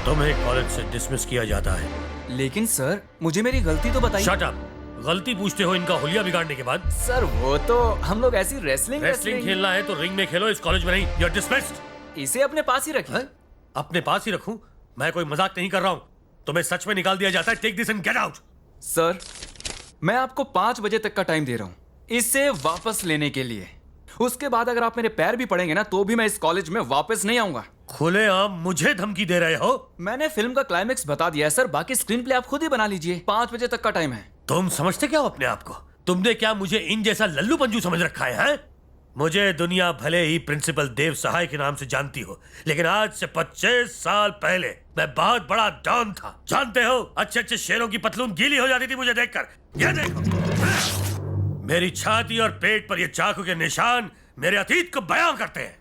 तुम्हें कॉलेज से डिसमिस किया जाता है। लेकिन सर, मुझे मेरी गलती तो बताइए। Shut up. गलती पूछते हो इनका हुलिया बिगाड़ने के बाद। सर वो तो हम लोग ऐसी रेसलिंग खेलना है तो रिंग में खेलो, इस कॉलेज में नहीं। You are dismissed. इसे अपने पास ही रखिए। अपने पास ही रखूं? मैं कोई मजाक नहीं कर रहा हूं। तुम्हें सच में निकाल दिया जाता है। Take this and get out. Sir, मैं आपको 5 बजे तक का टाइम दे रहा हूँ इसे वापस लेने के लिए। उसके बाद अगर आप मेरे पैर भी पड़ेंगे ना तो भी मैं इस कॉलेज में वापस नहीं आऊंगा। खुलेआम मुझे धमकी दे रहे हो? मैंने फिल्म का क्लाइमेक्स बता दिया है सर, बाकी स्क्रीन प्ले आप खुद ही बना लीजिए। 5 बजे तक का टाइम है। तुम समझते क्या हो अपने आप को? तुमने क्या मुझे इन जैसा लल्लू पंजू समझ रखा है? मुझे दुनिया भले ही प्रिंसिपल देव सहाय के नाम से जानती हो, लेकिन आज से 25 साल पहले मैं बहुत बड़ा डॉन था। जानते हो, अच्छे अच्छे शेरों की पतलून गीली हो जाती थी मुझे देखकर। ये देखो, मेरी छाती और पेट पर ये चाकू के निशान मेरे अतीत को बयां करते हैं।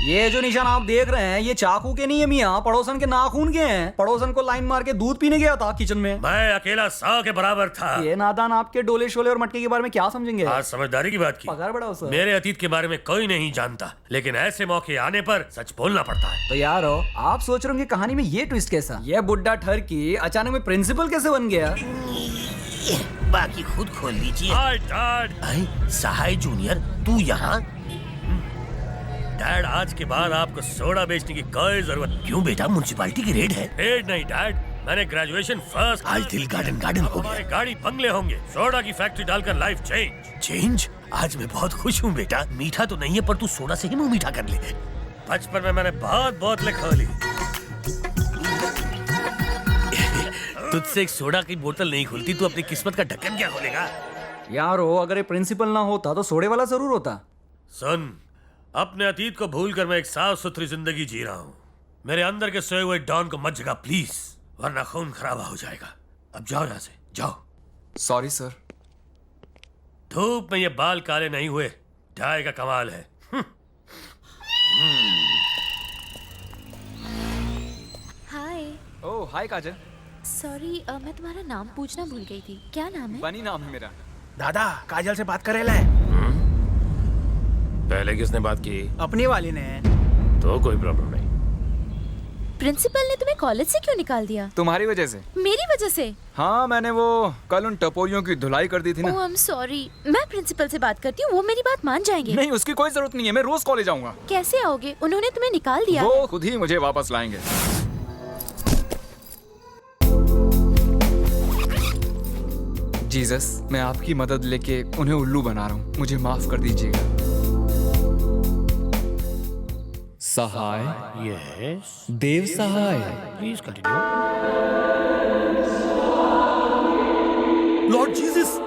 ये जो निशान आप देख रहे हैं ये चाकू के नहीं है मियाँ, पड़ोसन के नाखून के हैं। पड़ोसन को लाइन मार के दूध पीने गया था किचन में। मैं अकेला 100 के बराबर था। ये नादान आपके डोले शोले और मटके के बारे में क्या समझेंगे? आज समझदारी की बात की। पगार बढ़ाओ सर। मेरे अतीत के बारे में कोई नहीं जानता, लेकिन ऐसे मौके आने पर सच बोलना पड़ता है। तो यार आप सोच रहे होंगे कहानी में ये ट्विस्ट कैसा? ये बुड्ढा ठरकी अचानक में प्रिंसिपल कैसे बन गया? बाकी खुद खोल लीजिए। Hi dad. सहाय जूनियर, तू यहाँ? डैड, आज के बाद आपको सोडा बेचने की कोई जरूरत। क्यों बेटा, म्युनिसिपैलिटी की रेड है। रेड नहीं डैड, मैंने ग्रेजुएशन फर्स्ट। आज दिल गार्डन गार्डन हो हमारे गया। गाड़ी बंगले होंगे। सोडा की फैक्ट्री डालकर लाइफ चेंज। चेंज? आज मैं बहुत खुश हूँ बेटा। मीठा तो नहीं है पर तू सोडा से ही मुंह मीठा कर ले। बचपन में मैंने बहुत बोतलें खोली। तुझसे एक सोडा की बोतल नहीं खुलती, तू अपनी किस्मत का ढक्कन क्या खोलेगा? यार अगर ये प्रिंसिपल ना होता तो सोडे वाला जरूर होता। सुन, अपने अतीत को भूलकर मैं एक साफ सुथरी जिंदगी जी रहा हूँ। मेरे अंदर के सोए हुए डॉन को मत जगा प्लीज, वरना खून खराबा हो जाएगा। अब जाओ यहाँ से, जाओ। Sorry sir. धूप में ये बाल काले नहीं हुए, डाई का कमाल है। हाय। ओह हाय काजल। सॉरी, मैं तुम्हारा नाम पूछना भूल गई थी। क्या नाम है? बनी नाम है मेरा। दादा, काजल से बात करे ले। पहले किसने बात की? अपनी वाली ने। तो कोई प्रॉब्लम नहीं। प्रिंसिपल ने तुम्हें कॉलेज से क्यों निकाल दिया? तुम्हारी वजह से। मेरी वजह से? हाँ, मैंने वो कल उन टपोरियों की धुलाई कर दी थी ना। ओह आई एम सॉरी। मैं प्रिंसिपल से बात करती हूँ, वो मेरी बात मान जाएंगे। नहीं, उसकी कोई जरूरत नहीं है। मैं रोज कॉलेज आऊंगा। कैसे आओगे? उन्होंने तुम्हें निकाल दिया। वो खुद ही मुझे वापस लाएंगे। जीसस, मैं आपकी मदद लेके उन्हें उल्लू बना रहा हूँ। मुझे माफ कर दीजिएगा। Sahay, yes Dev Sahay. Please continue. Lord Jesus,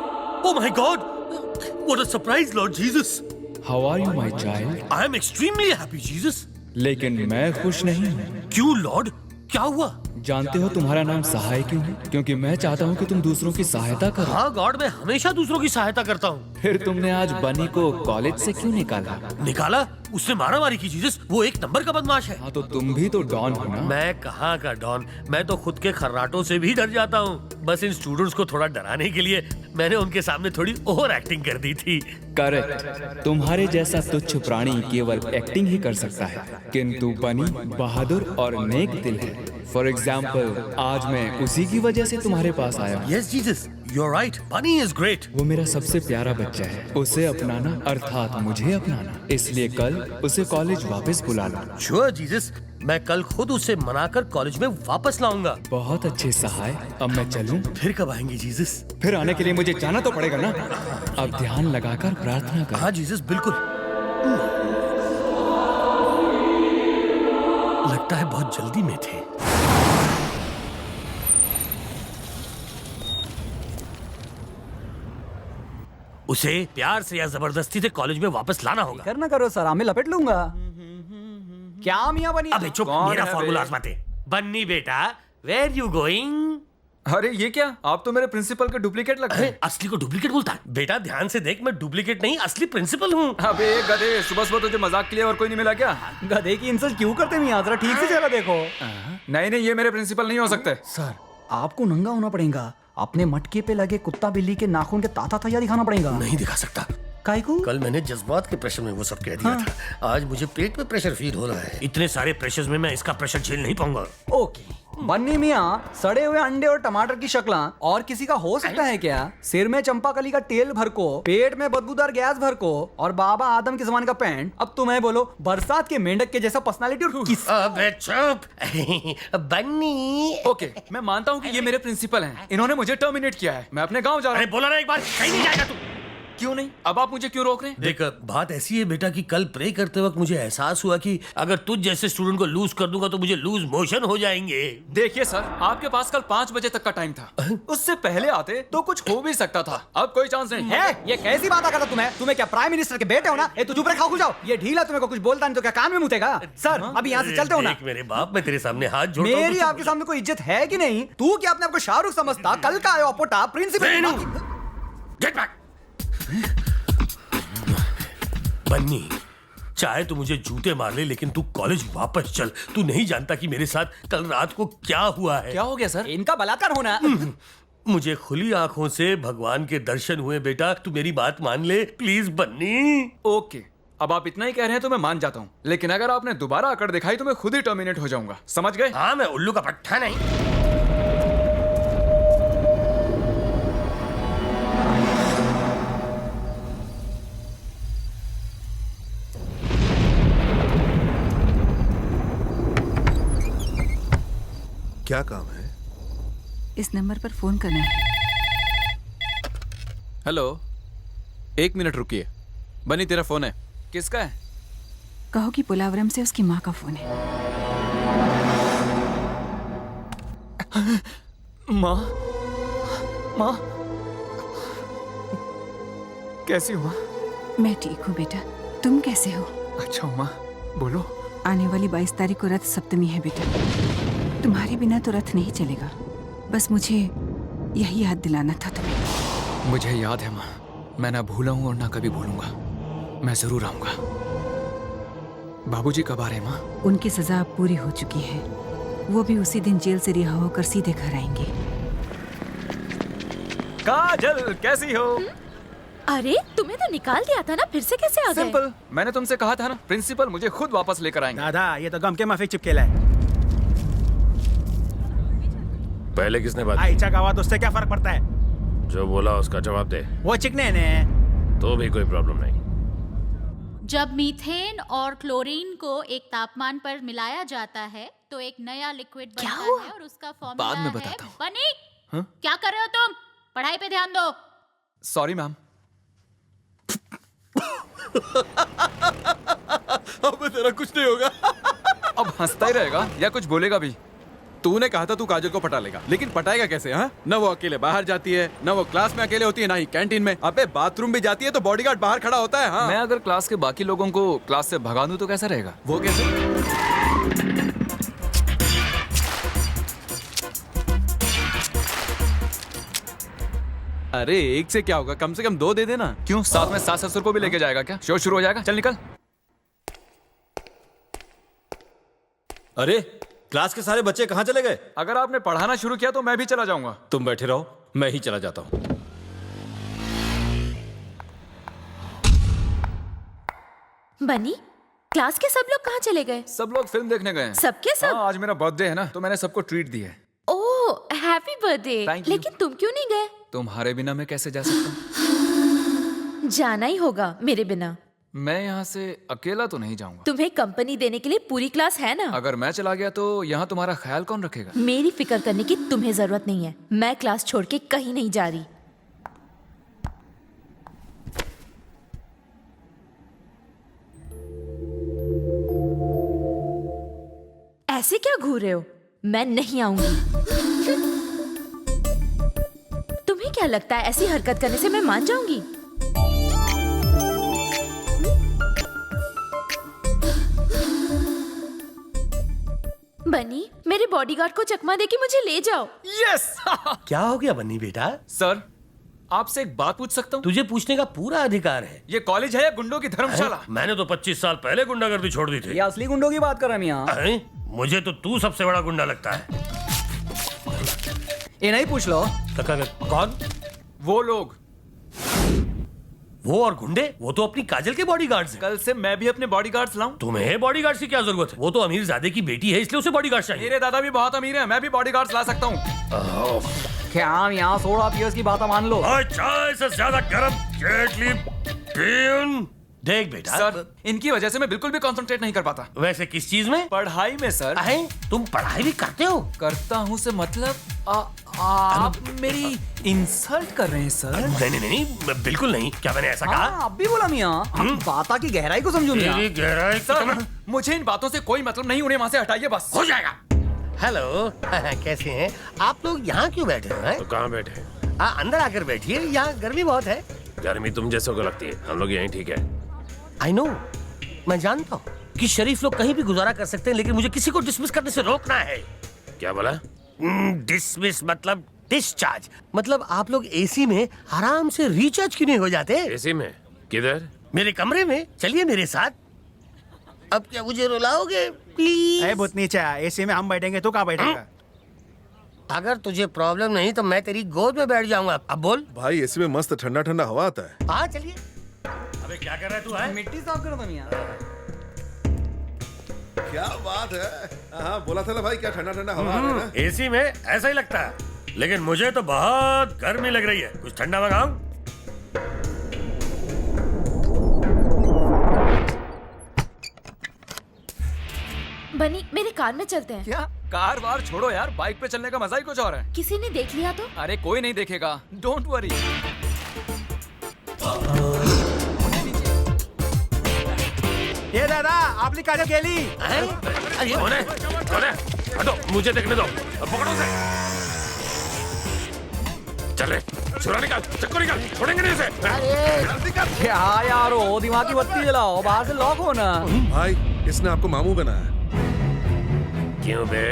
oh my God, what a surprise lord Jesus. How are you my child? I am extremely happy Jesus. लेकिन मैं खुश नहीं हूँ। क्यों लॉर्ड, क्या हुआ? जानते हो तुम्हारा नाम सहाय क्यों है? क्योंकि मैं चाहता हूँ कि तुम दूसरों की सहायता करो। हाँ गॉड, मैं हमेशा दूसरों की सहायता करता हूँ। फिर तुमने आज बनी को कॉलेज से क्यों निकाला? निकाला? उसने मारा मारी की जीसस, वो एक नंबर का बदमाश है। हाँ, तो तुम भी तो डॉन हो ना। मैं कहाँ का डॉन, मैं तो खुद के खर्राटों से भी डर जाता हूँ। बस इन स्टूडेंट्स को थोड़ा डराने के लिए मैंने उनके सामने थोड़ी ओवर एक्टिंग कर दी थी। करेक्ट। तुम्हारे जैसा तुच्छ प्राणी केवल एक्टिंग ही कर सकता है, किंतु बनी बहादुर और नेक दिल है। फॉर एग्जाम्पल, आज मैं उसी की वजह से तुम्हारे पास आया हूँ। Yes Jesus, you are right, Bunny is great. वो मेरा सबसे प्यारा बच्चा है। उसे अपनाना अर्थात मुझे अपनाना। इसलिए कल उसे कॉलेज वापस बुला लो। श्योर जीसस, मैं कल खुद उसे मनाकर कॉलेज में वापस लाऊंगा। बहुत अच्छे सहाय। अब मैं चलूं? फिर कब आएंगे जीसस? फिर आने के लिए मुझे जाना तो पड़ेगा ना। अब ध्यान लगाकर प्रार्थना कर। हाँ जीसस, बिल्कुल। लगता है बहुत जल्दी में थे। उसे प्यार से या जबरदस्ती से कॉलेज में वापस लाना होगा। करना करो सर, मैं लपेट लूंगा। क्या मियाँ बनी? अबे चुप, कौन मेरा है फॉर्मूला बे? आजमाते। बन्नी बेटा, वेयर यू गोइंग? अरे ये क्या, आप तो मेरे प्रिंसिपल के डुप्लीकेट लगते हैं। असली को डुप्लीकेट बोलता है? बेटा ध्यान से देख, मैं डुप्लीकेट नहीं असली प्रिंसिपल हूँ। अबे गधे, सुबह सुबह तुझे मजाक के लिए और कोई नहीं मिला क्या? गधे की इंसल्ट क्यों करते मियाँ? जरा ठीक से चला देखो। नहीं नहीं, ये मेरे प्रिंसिपल नहीं हो सकते। सर, आपको नंगा होना पड़ेगा। अपने मटके पे लगे कुत्ता बिल्ली के नाखून के ताता तैया दिखाना पड़ेगा। नहीं दिखा सकता। काहे को? कल मैंने जज्बात के प्रेशर में वो सब कह दिया था। आज मुझे पेट में प्रेशर फील हो रहा है। इतने सारे प्रेशर्स में मैं इसका प्रेशर झेल नहीं पाऊंगा। ओके, बन्नी मियाँ, सड़े हुए अंडे और टमाटर की शक्ल और किसी का हो सकता है क्या? सिर में चंपाकली का तेल भर को, पेट में बदबूदार गैस भर को और बाबा आदम के जमाने का पैंट। अब तुम्हें बोलो, बरसात के मेंढक के जैसा पर्सनालिटी और किस। अबे चुप बन्नी। ओके, मैं मानता हूँ कि ये मेरे प्रिंसिपल हैं। इन्होंने मुझे टर्मिनेट किया है। मैं अपने गांव जा रहा अरे हूँ। बोला ना एक बार, कहीं नहीं जाएगा तू। क्यों नहीं? अब आप मुझे क्यों रोक रहे हैं? देख, बात ऐसी है बेटा कि कल प्रे करते वक्त मुझे एहसास हुआ कि अगर तुझ जैसे स्टूडेंट को लूज कर दूंगा तो मुझे लूज मोशन हो जाएंगे। देखिए सर, आपके पास कल 5 बजे तक का टाइम था। उससे पहले आते तो कुछ हो भी सकता था। अब कोई चांस नहीं है। ये कैसी बात आता तुम्हें क्या प्राइम मिनिस्टर के बेटे हो ना? तू चुप रखा, खुल जाओ। ये ढीला तुम्हें को कुछ बोलता नहीं तो क्या कान में मुतेगा? सर अभी यहाँ से चलते हो ना। देख मेरे बाप, मैं तेरे सामने हाथ जोड़ता हूं, मेरी तो आपके सामने कोई इज्जत है कि नहीं? तू क्या अपने आपको शाहरुख समझता? कल का आयो अपोटा प्रिंसिपल। Get back. बन्नी, चाहे तू मुझे जूते मार ले लेकिन तू कॉलेज वापस चल। तू नहीं जानता कि मेरे साथ कल रात को क्या हुआ है। क्या हो गया सर? इनका बलात्कार होना। मुझे खुली आंखों से भगवान के दर्शन हुए बेटा। तू मेरी बात मान ले प्लीज बन्नी। ओके, अब आप इतना ही कह रहे हैं तो मैं मान जाता हूँ, लेकिन अगर आपने दोबारा आकर दिखाई तो मैं खुद ही टर्मिनेट हो जाऊंगा। समझ गए? हाँ, मैं उल्लू का पट्टा नहीं। क्या काम है? इस नंबर पर फोन करना है। हेलो, 1 मिनट रुकिए। बनी, तेरा फोन है। किसका है? कहो कि पुलावरम से उसकी माँ का फोन है। माँ, माँ, कैसी हो माँ? मैं ठीक हूँ बेटा, तुम कैसे हो? अच्छा माँ, बोलो। आने वाली 22 तारीख को रथ सप्तमी है बेटा। तुम्हारे बिना तो रथ नहीं चलेगा। बस मुझे यही याद दिलाना था तुम्हें। मुझे याद है माँ, मैं ना भूला हूँ और ना कभी भूलूंगा। मैं जरूर आऊंगा। बाबूजी कब आ रहे हैं माँ? उनकी सजा अब पूरी हो चुकी है। वो भी उसी दिन जेल से रिहा होकर सीधे घर आएंगे। काजल, कैसी हो? अरे तुम्हें तो निकाल दिया था ना, फिर से कैसे आ गए? सिंपल, मैंने तुमसे कहा था ना, प्रिंसिपल मुझे खुद वापस लेकर आएंगे। दादा, ये तो गम के माफी चिपकेला है। पहले किसने बात की? आइचा का आवाज, उससे क्या फर्क पड़ता है? जो बोला उसका जवाब दे। वो चिकने ने। तो भी कोई प्रॉब्लम नहीं। जब मीथेन और क्लोरीन को एक तापमान पर मिलाया जाता है तो एक नया लिक्विड बनता है और उसका फॉर्मूला बाद में है बताता हूँ। बनी। हाँ? क्या कर रहे हो तुम? पढ़ाई पे ध्यान दो। Sorry ma'am. अब तेरा कुछ नहीं होगा। अब हंसता ही रहेगा या कुछ बोलेगा भी? तूने कहा था तू काजल को पटा लेगा, लेकिन पटाएगा कैसे? हाँ, न वो अकेले बाहर जाती है, न वो क्लास में अकेले होती है, ना ही कैंटीन में। अबे बाथरूम भी जाती है तो बॉडीगार्ड बाहर खड़ा होता है। हाँ, मैं अगर क्लास के बाकी लोगों को क्लास से भगा दूं तो कैसा रहेगा? वो कैसे? अरे एक से क्या होगा, कम से कम 2 दे देना। क्यों, साथ में सास ससुर को भी लेके जाएगा क्या? शो शुरू हो जाएगा। चल निकल। अरे क्लास के सारे बच्चे कहाँ चले गए? अगर आपने पढ़ाना शुरू किया तो मैं भी चला जाऊंगा। तुम बैठे रहो, मैं ही चला जाता हूँ। बनी, क्लास के सब लोग कहाँ चले गए? सब लोग फिल्म देखने गए हैं। सबके सब? हाँ, आज मेरा बर्थडे है ना, तो मैंने सबको ट्रीट दी है। ओह, हैप्पी बर्थडे। Thank you. लेकिन तुम क्यों नहीं गए? तुम्हारे बिना मैं कैसे जा सकता हूँ? जाना ही होगा मेरे बिना। मैं यहाँ से अकेला तो नहीं जाऊंगा। तुम्हें कंपनी देने के लिए पूरी क्लास है ना। अगर मैं चला गया तो यहाँ तुम्हारा ख्याल कौन रखेगा? मेरी फिक्र करने की तुम्हें जरूरत नहीं है। मैं क्लास छोड़ के कहीं नहीं जा रही। ऐसे क्या घूर रहे हो? मैं नहीं आऊंगी। तुम्हें क्या लगता है ऐसी हरकत करने से मैं मान जाऊंगी? बनी, मेरे बॉडीगार्ड को चकमा दे के मुझे ले जाओ। यस। क्या हो गया बन्नी बेटा? सर, आपसे एक बात पूछ सकता हूँ? तुझे पूछने का पूरा अधिकार है। ये कॉलेज है या गुंडों की धर्मशाला? मैंने तो 25 साल पहले गुंडागर्दी छोड़ दी थी। ये असली गुंडों की बात कर रहा मियाँ। मुझे तो तू सबसे बड़ा गुंडा लगता है। ये नहीं पूछ लो। कौन? वो लोग। वो और गुंडे, वो तो अपनी काजल के बॉडीगार्ड्स हैं। कल से मैं भी अपने बॉडीगार्ड्स लाऊं? तुम्हें बॉडीगार्ड्स की क्या जरूरत है? वो तो अमीर ज़ादे की बेटी है, इसलिए उसे बॉडीगार्ड चाहिए। मेरे दादा भी बहुत अमीर हैं, मैं भी बॉडीगार्ड्स ला सकता हूँ। क्या हम यहाँ सोडा पियर्स की बात मान लो? चाय से ज्यादा गर्म केटली पीन। देख बेटा सर, इनकी वजह से मैं बिल्कुल भी कंसंट्रेट नहीं कर पाता। वैसे किस चीज में? पढ़ाई में सर। तुम पढ़ाई भी करते हो? करता हूँ से मतलब आप मेरी इंसल्ट कर रहे हैं सर। नहीं, बिल्कुल नहीं। क्या मैंने ऐसा कहा? अब भी बोला मियाँ, हम बात की गहराई को समझो मियाँ। गहराई सर, मुझे इन बातों से कोई मतलब नहीं, उन्हें वहाँ से हटाइए बस। हो जाएगा। हेलो कैसे हैं आप लोग? यहाँ क्यों बैठे हैं? तो कहाँ बैठे? अंदर आकर बैठिए, यहाँ गर्मी बहुत है। गर्मी तुम जैसों को लगती है, हम लोग यहीं ठीक है। आई नो, मैं जानता हूँ कि शरीफ लोग कहीं भी गुजारा कर सकते हैं, लेकिन मुझे किसी को डिसमिस करने से रोकना है। क्या बोला? डिसमिस मतलब डिस्चार्ज। मतलब आप लोग एसी में आराम से रिचार्ज क्यों नहीं हो जाते? एसी में? किधर? मेरे कमरे में। चलिए मेरे साथ। अब क्या मुझे रुलाओगे प्लीज? भूतनी चाय, एसी में हम बैठेंगे, तू कहाँ बैठेगा? अगर तुझे प्रॉब्लम नहीं तो मैं तेरी गोद में बैठ जाऊंगा। अब बोल। भाई एसी में मस्त ठंडा ठंडा हवा आता है। हाँ चलिए। अबे क्या कर रहा है तू? है मिट्टी साफ करो मियाँ। क्या बात है। हाँ बोला था ना भाई, क्या ठंडा ठंडा हवा आ रहा है ना? एसी में ऐसा ही लगता है, लेकिन मुझे तो बहुत गर्मी लग रही है। कुछ ठंडा मंगाऊं? बनी, मेरे कार में चलते हैं। क्या? कार वार छोड़ो यार, बाइक पे चलने का मजा ही कुछ और है। किसी ने देख लिया तो? अरे कोई नहीं देखेगा, डोंट वरी। ये दादा, आपली काजल गेली। कौन है? हटो, मुझे देखने दो। पकड़ो उसे। चल रे, छुरा निकाल, चक्कू निकाल, छोड़ेंगे नहीं इसे। क्या यार हो, दिमाग की बत्ती जलाओ, बाहर से लॉक हो ना। भाई इसने आपको मामू बनाया। क्यों बे?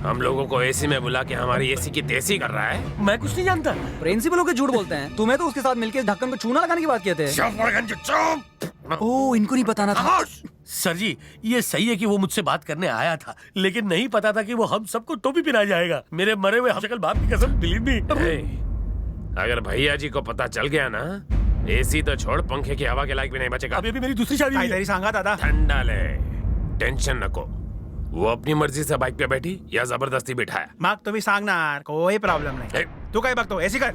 हम लोगों को एसी में बुला के हमारी एसी की तेजी कर रहा है। मैं कुछ नहीं जानता। प्रिंसिपल होकर झूठ बोलते हैं। तुम्हें तो उसके साथ मिलकर ढक्कन को चूना लगाने की बात किए थे। चुप। ओह, इनको नहीं बताना था। सर जी, ये सही है कि वो मुझसे बात करने आया था, लेकिन नहीं पता था कि वो हम सबको टोपी पिला जाएगा। मेरे मरे हुए हमशक्ल बाप की कसम, बिलीव मी। अगर भैया जी को पता चल गया ना, एसी तो छोड़, पंखे की हवा के लायक भी नहीं बचेगा। अभी भी मेरी दूसरी शादी हुई है। सांगा दादा। ठंडा ले, टेंशन नको। वो अपनी मर्जी से बाइक पे बैठी या जबरदस्ती बिठाया? मग तुम्ही सांगणार, कोई प्रॉब्लेम नाही। तू काय बघतो, एसी कर।